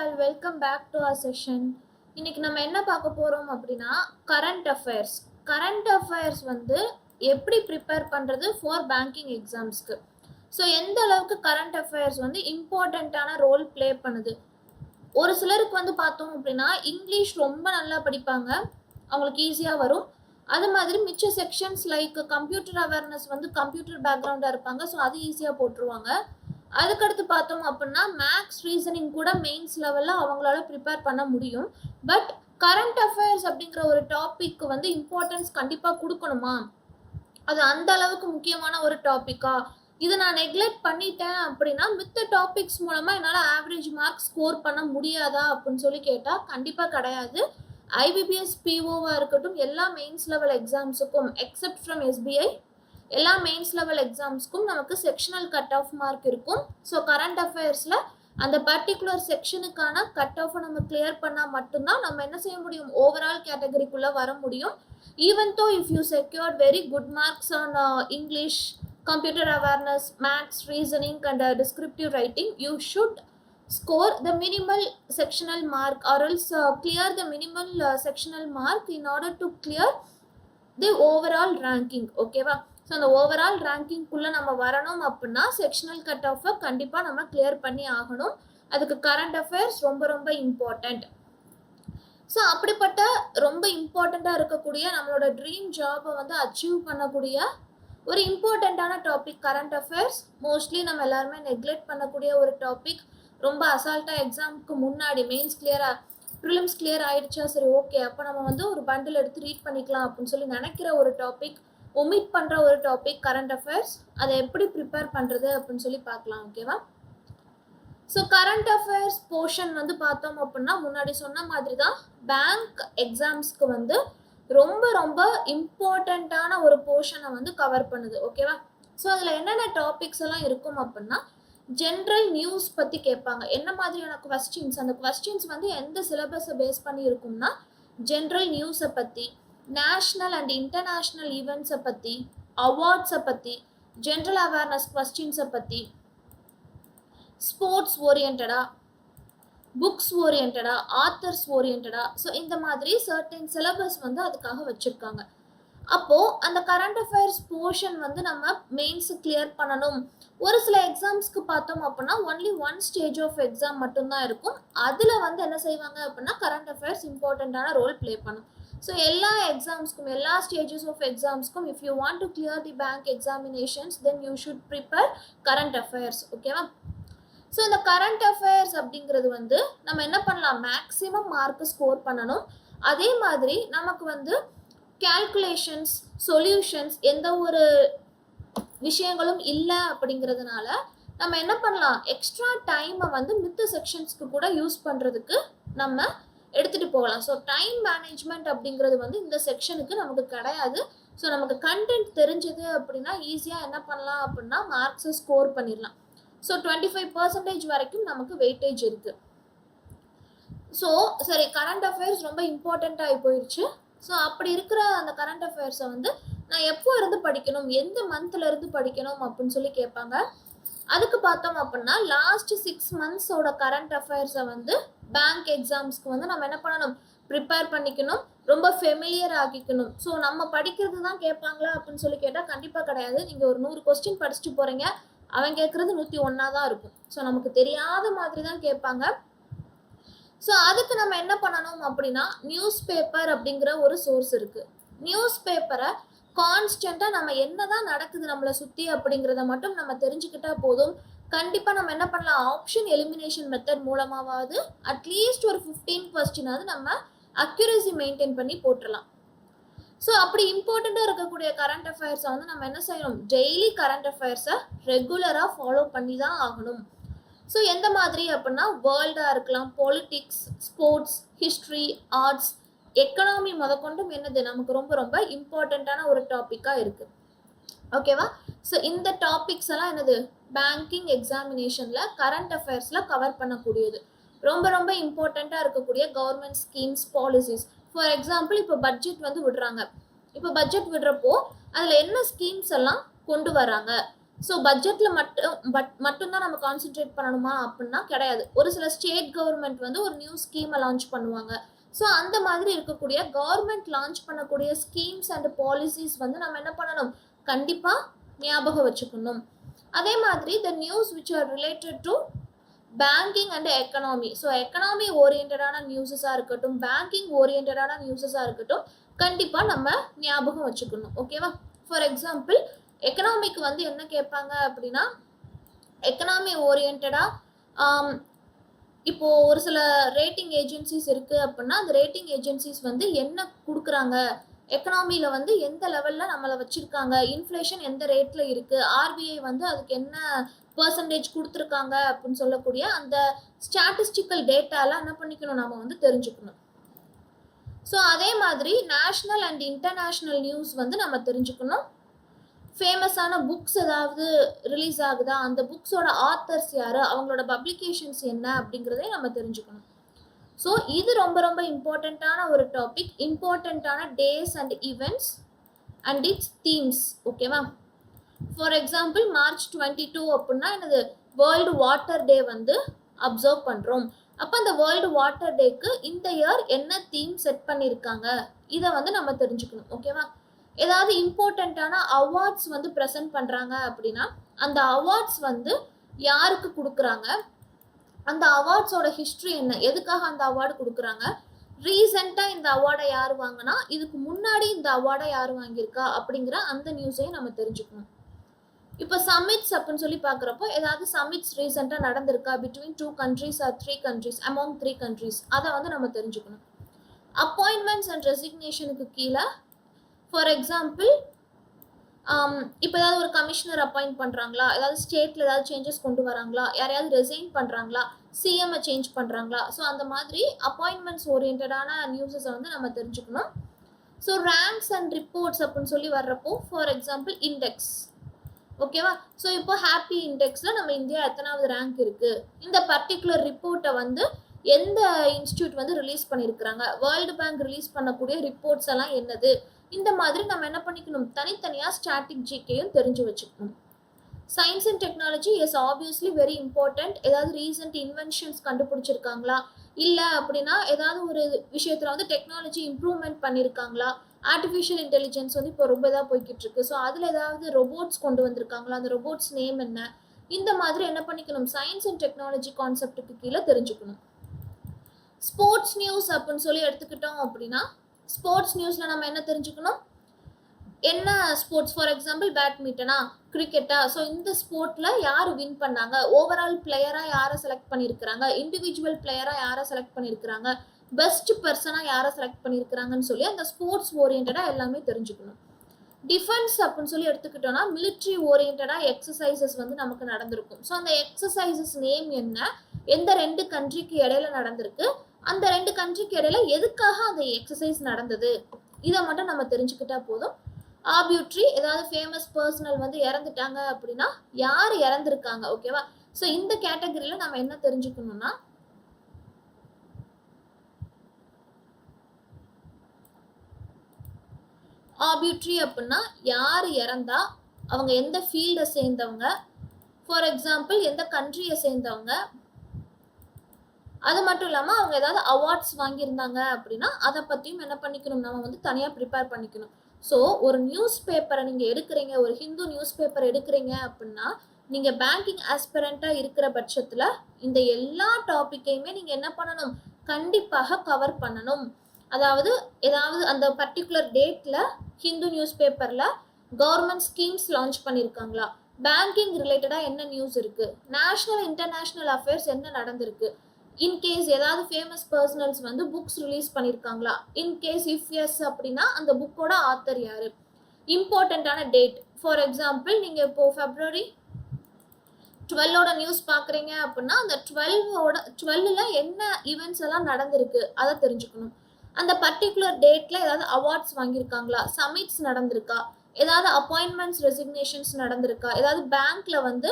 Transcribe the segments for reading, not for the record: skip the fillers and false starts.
All welcome back to our session. இன்னைக்கு நம்ம என்ன பார்க்க போகிறோம் அப்படின்னா கரண்ட் அஃபேர்ஸ். கரண்ட் அஃபேர்ஸ் வந்து எப்படி ப்ரிப்பேர் பண்ணுறது ஃபார் பேங்கிங் எக்ஸாம்ஸ்க்கு. ஸோ எந்த அளவுக்கு கரண்ட் அஃபேர்ஸ் வந்து இம்பார்ட்டண்ட்டான ரோல் ப்ளே பண்ணுது. ஒரு சிலருக்கு வந்து பார்த்தோம் அப்படின்னா இங்கிலீஷ் ரொம்ப நல்லா படிப்பாங்க, அவங்களுக்கு ஈஸியாக வரும். அது மாதிரி மிச்ச செக்ஷன்ஸ் லைக் கம்ப்யூட்டர் அவேர்னஸ் வந்து கம்ப்யூட்டர் பேக்ரவுண்டாக இருப்பாங்க, ஸோ அது ஈஸியாக போட்டுருவாங்க. அதுக்கடுத்து பார்த்தோம் அப்படின்னா மேக்ஸ் ரீசனிங் கூட மெயின்ஸ் லெவலில் அவங்களால ப்ரிப்பேர் பண்ண முடியும். பட் கரண்ட் அஃபேர்ஸ் அப்படிங்கிற ஒரு டாபிக் வந்து இம்பார்ட்டன்ஸ் கண்டிப்பாக கொடுக்கணுமா, அது அந்த அளவுக்கு முக்கியமான ஒரு டாப்பிக்கா, இதை நான் நெக்லெக்ட் பண்ணிட்டேன் அப்படின்னா மித்த டாபிக்ஸ் மூலமாக என்னால் ஆவரேஜ் மார்க் ஸ்கோர் பண்ண முடியாதா அப்படின்னு சொல்லி கேட்டால் கண்டிப்பாக கிடையாது. ஐபிபிஎஸ் பிஓவாக இருக்கட்டும், எல்லா மெயின்ஸ் லெவல் எக்ஸாம்ஸுக்கும் எக்ஸப்ட் ஃப்ரம் எஸ்பிஐ எல்லா மெயின்ஸ் லெவல் எக்ஸாம்ஸ்க்கும் நமக்கு செக்ஷனல் கட் ஆஃப் மார்க் இருக்கும். ஸோ கரண்ட் அஃபேர்ஸில் அந்த பர்டிகுலர் செக்ஷனுக்கான கட் ஆஃபை நம்ம கிளியர் பண்ணால் மட்டும்தான் நம்ம என்ன செய்ய முடியும், ஓவரால் கேட்டகரிக்குள்ளே வர முடியும். Even though if you secured very good marks on English, computer awareness, maths, reasoning and descriptive writing, you should score the minimal sectional mark or else clear the minimal sectional mark in order to clear the overall ranking. ஓகேவா? So அந்த overall ரேங்கிங்குள்ளே நம்ம வரணும் அப்படின்னா sectional cut ஆஃபை கண்டிப்பாக நம்ம clear பண்ணி ஆகணும். அதுக்கு கரண்ட் அஃபேர்ஸ் ரொம்ப ரொம்ப இம்பார்ட்டண்ட். ஸோ அப்படிப்பட்ட ரொம்ப இம்பார்ட்டண்ட்டாக இருக்கக்கூடிய நம்மளோட ட்ரீம் ஜாபை வந்து அச்சீவ் பண்ணக்கூடிய ஒரு இம்பார்ட்டண்ட்டான டாபிக் கரண்ட் அஃபேர்ஸ். மோஸ்ட்லி நம்ம எல்லாருமே நெக்லெக்ட் பண்ணக்கூடிய ஒரு டாபிக். ரொம்ப அசால்ட்டாக எக்ஸாமுக்கு முன்னாடி மெயின்ஸ் கிளியராக ப்ரிலிம்ஸ் கிளியர் ஆகிடுச்சா, சரி ஓகே அப்போ நம்ம வந்து ஒரு பண்டில் எடுத்து ரீட் பண்ணிக்கலாம் அப்படின்னு சொல்லி நினைக்கிற ஒரு டாபிக், ஒமிட் பண்ணுற ஒரு டாபிக் கரண்ட் அஃபேர்ஸ். அதை எப்படி ப்ரிப்பேர் பண்ணுறது அப்படின்னு சொல்லி பார்க்கலாம். ஓகேவா? ஸோ கரண்ட் அஃபேர்ஸ் போர்ஷன் வந்து பார்த்தோம் அப்படின்னா முன்னாடி சொன்ன மாதிரி தான் பேங்க் எக்ஸாம்ஸ்க்கு வந்து ரொம்ப ரொம்ப இம்பார்ட்டண்ட்டான ஒரு போர்ஷனை வந்து கவர் பண்ணுது. ஓகேவா? ஸோ அதில் என்னென்ன டாபிக்ஸ் எல்லாம் இருக்கும் அப்படின்னா ஜென்ரல் நியூஸ் பற்றி கேட்பாங்க. என்ன மாதிரியான கொஸ்டின்ஸ், அந்த கொஸ்டின்ஸ் வந்து எந்த சிலபஸை பேஸ் பண்ணி இருக்கும்னா ஜென்ரல் நியூஸை பற்றி, நேஷ்னல் அண்ட் இன்டர்நேஷ்னல் ஈவெண்ட்ஸை பற்றி, அவார்ட்ஸை பற்றி, ஜென்ரல் அவேர்னஸ் கொஸ்டின்ஸை பற்றி, ஸ்போர்ட்ஸ் ஓரியன்டாக, புக்ஸ் ஓரியன்டாக, ஆத்தர்ஸ் ஓரியன்டாக. ஸோ இந்த மாதிரி சர்டன் சிலபஸ் வந்து அதுக்காக வச்சுருக்காங்க. அப்போது அந்த கரண்ட் அஃபேர்ஸ் போர்ஷன் வந்து நம்ம மெயின்ஸு கிளியர் பண்ணணும். ஒரு சில எக்ஸாம்ஸ்க்கு பார்த்தோம் அப்படின்னா only one stage of exam மட்டும்தான் இருக்கும். அதில் வந்து என்ன செய்வாங்க அப்படின்னா கரண்ட் அஃபேர்ஸ் இம்பார்ட்டண்ட்டான ரோல் ப்ளே பண்ணும். ஸோ எல்லா எக்ஸாம்ஸ்க்கும், எல்லா ஸ்டேஜஸ் ஆஃப் எக்ஸாம்ஸ்க்கும் if you want to clear the bank examinations then you should prepare current affairs. ஓகேவா? ஸோ இந்த கரண்ட் அஃபேர்ஸ் அப்படிங்கிறது வந்து நம்ம என்ன பண்ணலாம், மேக்ஸிமம் மார்க்கு ஸ்கோர் பண்ணணும். அதே மாதிரி நமக்கு வந்து கேல்குலேஷன்ஸ், சொல்யூஷன்ஸ் எந்த ஒரு விஷயங்களும் இல்லை அப்படிங்கிறதுனால நம்ம என்ன பண்ணலாம், எக்ஸ்ட்ரா டைமை வந்து மித்த செக்ஷன்ஸ்க்கு கூட யூஸ் பண்ணுறதுக்கு நம்ம எடுத்துகிட்டு போகலாம். ஸோ டைம் மேனேஜ்மெண்ட் அப்படிங்கிறது வந்து இந்த செக்ஷனுக்கு நமக்கு கிடையாது. ஸோ நமக்கு கண்டென்ட் தெரிஞ்சது அப்படின்னா ஈஸியாக என்ன பண்ணலாம் அப்படின்னா மார்க்ஸை ஸ்கோர் பண்ணிடலாம். ஸோ 25% வரைக்கும் நமக்கு வெயிட்டேஜ் இருக்குது. ஸோ சரி, கரண்ட் அஃபேர்ஸ் ரொம்ப இம்பார்ட்டண்ட்டாகி போயிடுச்சு. ஸோ அப்படி இருக்கிற அந்த கரண்ட் அஃபேர்ஸை வந்து நான் எப்போ இருந்து படிக்கணும், எந்த மந்த்தில் இருந்து படிக்கணும் அப்படின்னு சொல்லி கேட்பாங்க. அதுக்கு பார்த்தோம் அப்படின்னா லாஸ்ட் 6 monthsோட கரண்ட் அஃபேர்ஸை வந்து பேங்க் எக்ஸாம்ஸ்க்கு வந்து நம்ம என்ன பண்ணணும், ப்ரிப்பேர் பண்ணிக்கணும், ரொம்ப ஃபெமிலியர் ஆக்கிக்கணும். ஸோ நம்ம படிக்கிறது தான் கேட்பாங்களா அப்படின்னு சொல்லி கேட்டால் கண்டிப்பாக கிடையாது. நீங்கள் ஒரு 100 கொஸ்டின் படிச்சுட்டு போகிறீங்க, அவன் கேட்குறது 101 தான் இருக்கும். ஸோ நமக்கு தெரியாத மாதிரி தான் கேட்பாங்க. ஸோ அதுக்கு நம்ம என்ன பண்ணணும் அப்படின்னா நியூஸ் பேப்பர் அப்படிங்கிற ஒரு சோர்ஸ் இருக்குது. நியூஸ் பேப்பரை கான்ஸ்டண்ட்டாக நம்ம என்ன தான் நடக்குது நம்மளை சுற்றி அப்படிங்கிறத மட்டும் நம்ம தெரிஞ்சுக்கிட்டா போதும். கண்டிப்பாக நம்ம என்ன பண்ணலாம், ஆப்ஷன் எலிமினேஷன் மெத்தட் மூலமாவது அட்லீஸ்ட் ஒரு 15 கொஸ்டினாவது நம்ம அக்யூரசி மெயின்டைன் பண்ணி போட்டுடலாம். ஸோ அப்படி இம்பார்ட்டண்ட்டாக இருக்கக்கூடிய கரண்ட் அஃபேர்ஸை வந்து நம்ம என்ன செய்யணும், டெய்லி கரண்ட் அஃபேர்ஸை ரெகுலராக ஃபாலோ பண்ணி தான் ஆகணும். ஸோ எந்த மாதிரி அப்படின்னா வேர்ல்டாக இருக்கலாம், politics, sports, history, arts, economy முதற்கொண்டும் என்னது நமக்கு ரொம்ப ரொம்ப இம்பார்ட்டண்ட்டான ஒரு டாப்பிக்காக இருக்குது. ஓகேவா? ஸோ இந்த டாபிக்ஸ் எல்லாம் என்னது பேங்கிங் எக்ஸாமினேஷனில் கரண்ட் அஃபேர்ஸில் கவர் பண்ணக்கூடியது. ரொம்ப ரொம்ப இம்பார்ட்டண்ட்டாக இருக்கக்கூடிய government schemes, policies. For example இப்போ பட்ஜெட் வந்து விடுறாங்க. இப்போ பட்ஜெட் விடுறப்போ அதில் என்ன ஸ்கீம்ஸ் எல்லாம் கொண்டு வராங்க, ஸோ பட்ஜெட்ல மட்டும்தான் நம்ம கான்சென்ட்ரேட் பண்ணணுமா அப்படின்னா கிடையாது. ஒரு சில ஸ்டேட் கவர்மெண்ட் வந்து ஒரு நியூ ஸ்கீமை லான்ச் பண்ணுவாங்க. ஸோ அந்த மாதிரி இருக்கக்கூடிய கவர்மெண்ட் லான்ச் பண்ணக்கூடிய ஸ்கீம்ஸ் அண்ட் பாலிசிஸ் வந்து நம்ம என்ன பண்ணணும், கண்டிப்பா ஞாபகம் வச்சுக்கணும். அதே மாதிரி the news which are related to banking and economy. So economy ஓரியன்டான நியூஸஸாக இருக்கட்டும், பேங்கிங் ஓரியன்டான நியூஸஸாக இருக்கட்டும், கண்டிப்பாக நம்ம ஞாபகம் வச்சுக்கணும். ஓகேவா? ஃபார் எக்ஸாம்பிள் எக்கனாமிக்கு வந்து என்ன கேட்பாங்க அப்படின்னா, எக்கனாமி ஓரியன்டாக இப்போ ஒரு சில ரேட்டிங் ஏஜென்சிஸ் இருக்கு அப்படின்னா, அந்த ரேட்டிங் ஏஜென்சிஸ் வந்து என்ன கொடுக்குறாங்க, எக்கனாமியில வந்து எந்த லெவல்ல நம்மளை வச்சிருக்காங்க, இன்ஃப்ளேஷன் எந்த ரேட்ல இருக்கு, ஆர்பிஐ வந்து அதுக்கு என்ன பெர்சன்டேஜ் கொடுத்துருக்காங்க அப்படின்னு சொல்லக்கூடிய அந்த ஸ்டாட்டிஸ்டிக்கல் டேட்டாலாம் என்ன பண்ணிக்கணும், நம்ம வந்து தெரிஞ்சுக்கணும். ஸோ அதே மாதிரி நேஷ்னல் அண்ட் இன்டர்நேஷ்னல் நியூஸ் வந்து நம்ம தெரிஞ்சுக்கணும். ஃபேமஸான புக்ஸ் ஏதாவது ரிலீஸ் ஆகுதா, அந்த புக்ஸோட ஆத்தர்ஸ் யாரு, அவங்களோட பப்ளிகேஷன்ஸ் என்ன அப்படிங்கிறதே நம்ம தெரிஞ்சுக்கணும். ஸோ இது ரொம்ப ரொம்ப இம்பார்ட்டண்ட்டான ஒரு டாபிக், இம்பார்ட்டண்ட்டான days and events and it's themes. ஓகேவா? ஃபார் எக்ஸாம்பிள் மார்ச் 22 அப்படின்னா என்னது, வேர்ல்டு வாட்டர் டே வந்து அப்சர்வ் பண்ணுறோம். அப்போ அந்த வேர்ல்டு வாட்டர் டேக்கு இந்த இயர் என்ன தீம் செட் பண்ணியிருக்காங்க, இதை வந்து நம்ம தெரிஞ்சுக்கணும். ஓகேவா? ஏதாவது இம்பார்ட்டண்ட்டான அவார்ட்ஸ் வந்து ப்ரெசென்ட் பண்ணுறாங்க அப்படின்னா அந்த அவார்ட்ஸ் வந்து யாருக்கு கொடுக்குறாங்க, அந்த அவார்ட்ஸோட ஹிஸ்ட்ரி என்ன, எதுக்காக அந்த அவார்டு கொடுக்குறாங்க, ரீசெண்டாக இந்த அவார்டை யார் வாங்கினா, இதுக்கு முன்னாடி இந்த அவார்டை யார் வாங்கியிருக்கா அப்படிங்கிற அந்த நியூஸையும் நம்ம தெரிஞ்சுக்கணும். இப்போ சமிட்ஸ் அப்படின்னு சொல்லி பார்க்குறப்போ ஏதாவது சமிட்ஸ் ரீசெண்டாக நடந்திருக்கா between 2 countries or 3 countries, among 3 countries, அதை வந்து நம்ம தெரிஞ்சுக்கணும். அப்பாயின்மெண்ட்ஸ் அண்ட் ரெசிக்னேஷனுக்கு கீழே ஃபார் எக்ஸாம்பிள் இப்போ ஏதாவது ஒரு கமிஷனர் அப்பாயிண்ட் பண்ணுறாங்களா, ஏதாவது ஸ்டேட்டில் ஏதாவது சேஞ்சஸ் கொண்டு வராங்களா, யாரையாவது ரெசைன் பண்ணுறாங்களா, சிஎம்ஐ சேஞ்ச் பண்ணுறாங்களா, ஸோ அந்த மாதிரி அப்பாயின்மெண்ட்ஸ் ஓரியன்டான நியூஸஸை வந்து நம்ம தெரிஞ்சுக்கணும். ஸோ ரேங்க்ஸ் அண்ட் ரிப்போர்ட்ஸ் அப்படின்னு சொல்லி வர்றப்போ ஃபார் எக்ஸாம்பிள் இண்டெக்ஸ். ஓகேவா? ஸோ இப்போ ஹாப்பி இண்டெக்ஸில் நம்ம இந்தியா எத்தனாவது ரேங்க் இருக்குது, இந்த பர்டிகுலர் ரிப்போர்ட்டை வந்து எந்த இன்ஸ்டியூட் வந்து ரிலீஸ் பண்ணியிருக்கிறாங்க, வேர்ல்டு பேங்க் ரிலீஸ் பண்ணக்கூடிய ரிப்போர்ட்ஸ் எல்லாம் என்னது, இந்த மாதிரி நம்ம என்ன பண்ணிக்கணும், தனித்தனியாக ஸ்டாட்டிக் ஜிகேயும் தெரிஞ்சு வச்சுக்கணும். Science and technology is obviously very important. ஏதாவது ரீசன்ட் இன்வென்ஷன்ஸ் கண்டுபிடிச்சிருக்காங்களா, இல்லை அப்படின்னா ஏதாவது ஒரு விஷயத்தில் வந்து டெக்னாலஜி இம்ப்ரூவ்மெண்ட் பண்ணியிருக்காங்களா, ஆர்டிஃபிஷியல் இன்டெலிஜென்ஸ் வந்து இப்போ ரொம்ப இதாக போய்கிட்டு இருக்கு, ஸோ அதில் ஏதாவது ரொபோட்ஸ் கொண்டு வந்திருக்காங்களா, அந்த ரொபோட்ஸ் நேம் என்ன, இந்த மாதிரி என்ன பண்ணிக்கணும், சயின்ஸ் அண்ட் டெக்னாலஜி கான்செப்டுக்கு கீழே தெரிஞ்சுக்கணும். ஸ்போர்ட்ஸ் நியூஸ் அப்படின்னு சொல்லி எடுத்துக்கிட்டோம் அப்படின்னா ஸ்போர்ட்ஸ் நியூஸில் நம்ம என்ன தெரிஞ்சுக்கணும், என்ன ஸ்போர்ட்ஸ், ஃபார் எக்ஸாம்பிள் பேட்மிண்டனா, கிரிக்கெட்டா, ஸோ இந்த ஸ்போர்ட்டில் யார் வின் பண்ணாங்க, ஓவரால் பிளேயராக யாரை செலக்ட் பண்ணியிருக்கிறாங்க, இண்டிவிஜுவல் பிளேயராக யாரை செலக்ட் பண்ணியிருக்கிறாங்க, பெஸ்ட் பர்சனாக யாரை செலக்ட் பண்ணியிருக்கிறாங்கன்னு சொல்லி அந்த ஸ்போர்ட்ஸ் ஓரியன்டாக எல்லாமே தெரிஞ்சுக்கணும். டிஃபென்ஸ் அப்படின்னு சொல்லி எடுத்துக்கிட்டோம்னா மிலிட்ரி ஓரியன்டாக எக்ஸசைசஸ் வந்து நமக்கு நடந்திருக்கும். ஸோ அந்த எக்ஸசைசஸ் நேம் என்ன, எந்த 2 கண்ட்ரிக்கு இடையில நடந்திருக்கு, அந்த 2 கண்ட்ரிக்கு இடையில எதுக்காக அந்த எக்ஸசைஸ் நடந்தது, இதை மட்டும் நம்ம தெரிஞ்சுக்கிட்டா போதும். ஆபியூட்ரி, ஏதாவது ஃபேமஸ் பர்சனல் வந்து இறந்துட்டாங்க அப்படின்னா யார் இறந்துருக்காங்க. ஓகேவா? ஸோ இந்த கேட்டகரியில் நம்ம என்ன தெரிஞ்சுக்கணும்னா ஆபியூட்ரி அப்படின்னா யார் இறந்தா, அவங்க எந்த ஃபீல்டை சேர்ந்தவங்க, ஃபார் எக்ஸாம்பிள் எந்த கண்ட்ரியை சேர்ந்தவங்க, அது மட்டும் இல்லாமல் அவங்க ஏதாவது அவார்ட்ஸ் வாங்கியிருந்தாங்க அப்படின்னா அதை பற்றியும் என்ன பண்ணிக்கணும், நம்ம வந்து தனியாக ப்ரிப்பேர் பண்ணிக்கணும். ஸோ ஒரு நியூஸ் பேப்பரை நீங்கள் எடுக்கிறீங்க, ஒரு ஹிந்து நியூஸ் பேப்பர் எடுக்கிறீங்க அப்படின்னா நீங்கள் பேங்கிங் ஆஸ்பிரண்ட்டாக இருக்கிற பட்சத்தில் இந்த எல்லா டாப்பிக்கையுமே நீங்கள் என்ன பண்ணணும், கண்டிப்பாக கவர் பண்ணணும். அதாவது ஏதாவது அந்த பர்டிகுலர் டேட்டில் ஹிந்து நியூஸ் பேப்பரில் கவர்மெண்ட் ஸ்கீம்ஸ் லான்ச் பண்ணியிருக்காங்களா, பேங்கிங் ரிலேட்டடாக என்ன நியூஸ் இருக்குது, நேஷ்னல் இன்டர்நேஷ்னல் அஃபேர்ஸ் என்ன நடந்திருக்கு, இன்கேஸ் ஏதாவது ஃபேமஸ் பர்சனல்ஸ் வந்து புக்ஸ் ரிலீஸ் பண்ணியிருக்காங்களா, இன்கேஸ் இஃப் எஸ் அப்படின்னா அந்த புக்கோட ஆத்தர் யார், இம்பார்ட்டண்ட்டான டேட், ஃபார் எக்ஸாம்பிள் நீங்கள் இப்போது February 12ஓட நியூஸ் பார்க்குறீங்க அப்படின்னா அந்த 12ல் என்ன ஈவெண்ட்ஸ் எல்லாம் நடந்திருக்கு அதை தெரிஞ்சுக்கணும். அந்த பர்டிகுலர் டேட்டில் ஏதாவது அவார்ட்ஸ் வாங்கியிருக்காங்களா, சமிட்ஸ் நடந்திருக்கா, ஏதாவது அப்பாயின்மெண்ட்ஸ் ரெசிக்னேஷன்ஸ் நடந்திருக்கா, ஏதாவது பேங்க்கில் வந்து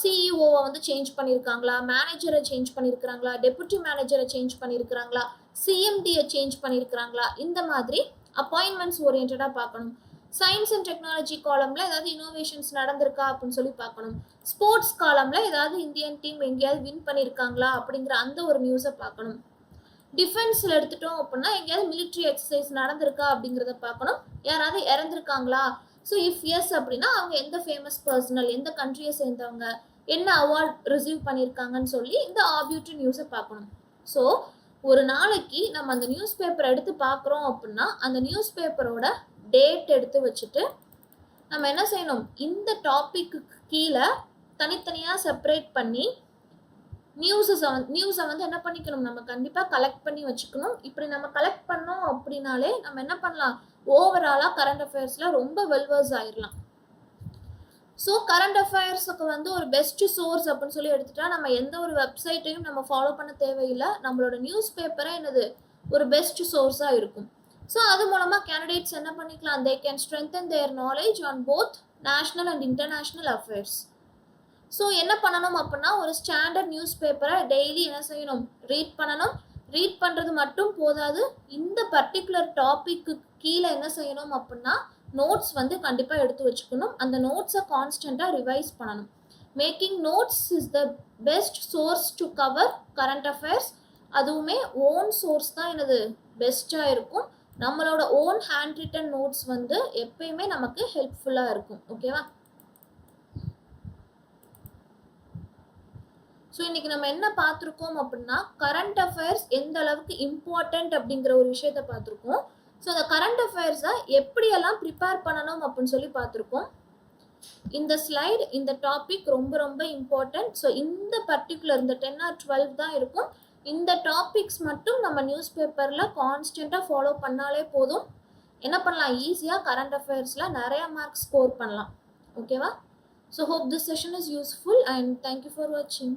சிஇஓவை வந்து சேஞ்ச் பண்ணியிருக்காங்களா, மேனேஜரை சேஞ்ச் பண்ணியிருக்கிறாங்களா, டெபுட்டி மேனேஜரை சேஞ்ச் பண்ணியிருக்கிறாங்களா, சிஎம்டியை சேஞ்ச் பண்ணியிருக்கிறாங்களா, இந்த மாதிரி அப்பாயின்மெண்ட்ஸ் ஓரியன்டாக பார்க்கணும். சயின்ஸ் அண்ட் டெக்னாலஜி காலம்ல ஏதாவது இனோவேஷன்ஸ் நடந்திருக்கா அப்படின்னு சொல்லி பார்க்கணும். ஸ்போர்ட்ஸ் காலம்ல ஏதாவது இந்தியன் டீம் எங்கேயாவது வின் பண்ணியிருக்காங்களா அப்படிங்கிற அந்த ஒரு நியூஸை பார்க்கணும். டிஃபென்ஸில் எடுத்துட்டோம் அப்படின்னா எங்கேயாவது மிலிட்ரி எக்ஸசைஸ் நடந்திருக்கா அப்படிங்கிறத பார்க்கணும். யாராவது இறந்துருக்காங்களா? ஸோ இஃப் எஸ் அப்படின்னா அவங்க எந்த ஃபேமஸ் பர்சனல், எந்த கண்ட்ரியை சேர்ந்தவங்க, என்ன அவார்ட் ரிசீவ் பண்ணியிருக்காங்கன்னு சொல்லி இந்த ஆப்யூட்டி நியூஸை பார்க்கணும். ஸோ ஒரு நாளைக்கு நம்ம அந்த நியூஸ் பேப்பரை எடுத்து பார்க்குறோம் அப்படின்னா அந்த நியூஸ் பேப்பரோட டேட் எடுத்து வச்சுட்டு நம்ம என்ன செய்யணும், இந்த டாபிக்கு கீழே தனித்தனியாக செப்பரேட் பண்ணி நியூஸை வந்து என்ன பண்ணிக்கணும், நம்ம கண்டிப்பாக கலெக்ட் பண்ணி வச்சுக்கணும். இப்படி நம்ம கலெக்ட் பண்ணோம் அப்படின்னாலே நம்ம என்ன பண்ணலாம், ஓவராலாக கரண்ட் அஃபேர்ஸில் ரொம்ப வெல்வர்ஸ் ஆயிடலாம். ஸோ கரண்ட் அஃபேர்ஸுக்கு வந்து ஒரு பெஸ்ட் சோர்ஸ் அப்படின்னு சொல்லி எடுத்துட்டா நம்ம எந்த ஒரு வெப்சைட்டையும் நம்ம ஃபாலோ பண்ண தேவையில்லை. நம்மளோட நியூஸ் பேப்பரே என்னது ஒரு பெஸ்ட் சோர்ஸாக இருக்கும். ஸோ அது மூலமாக கேண்டிடேட்ஸ் என்ன பண்ணிக்கலாம், they can strengthen there knowledge on both national and international affairs. So என்ன பண்ணணும் அப்படின்னா ஒரு ஸ்டாண்டர்ட் நியூஸ் பேப்பரை டெய்லி என்ன செய்யணும், ரீட் பண்ணணும். ரீட் பண்ணுறது மட்டும் போதாது, இந்த பர்டிகுலர் டாப்பிக்கு கீழே என்ன செய்யணும் அப்படின்னா நோட்ஸ் வந்து கண்டிப்பாக எடுத்து வச்சுக்கணும். அந்த நோட்ஸை கான்ஸ்டண்ட்டாக ரிவைஸ் பண்ணணும். Making notes is the best source to cover current affairs. அதுவுமே ஓன் சோர்ஸ் தான் எனது பெஸ்ட்டாக இருக்கும். நம்மளோட ஓன் ஹேண்ட் ரிட்டன் நோட்ஸ் வந்து எப்பயுமே நமக்கு ஹெல்ப்ஃபுல்லாக இருக்கும். ஓகேவா? ஸோ இன்றைக்கி நம்ம என்ன பார்த்துருக்கோம் அப்படின்னா கரண்ட் அஃபேர்ஸ் எந்த அளவுக்கு இம்பார்ட்டண்ட் அப்படிங்கிற ஒரு விஷயத்த பார்த்துருக்கோம். ஸோ அந்த கரண்ட் அஃபேர்ஸை எப்படியெல்லாம் ப்ரிப்பேர் பண்ணணும் அப்படின்னு சொல்லி பார்த்துருக்கோம். இந்த ஸ்லைடு, இந்த டாபிக் ரொம்ப ரொம்ப இம்பார்ட்டன்ட். ஸோ இந்த பர்டிகுலர் இந்த 10 or 12 தான் இருக்கும். இந்த டாபிக்ஸ் மட்டும் நம்ம நியூஸ் பேப்பரில் கான்ஸ்டண்ட்டாக ஃபாலோ பண்ணாலே போதும். என்ன பண்ணலாம், ஈஸியாக கரண்ட் அஃபேர்ஸில் நிறையா மார்க்ஸ் ஸ்கோர் பண்ணலாம். ஓகேவா? So hope this session is useful and thank you for watching.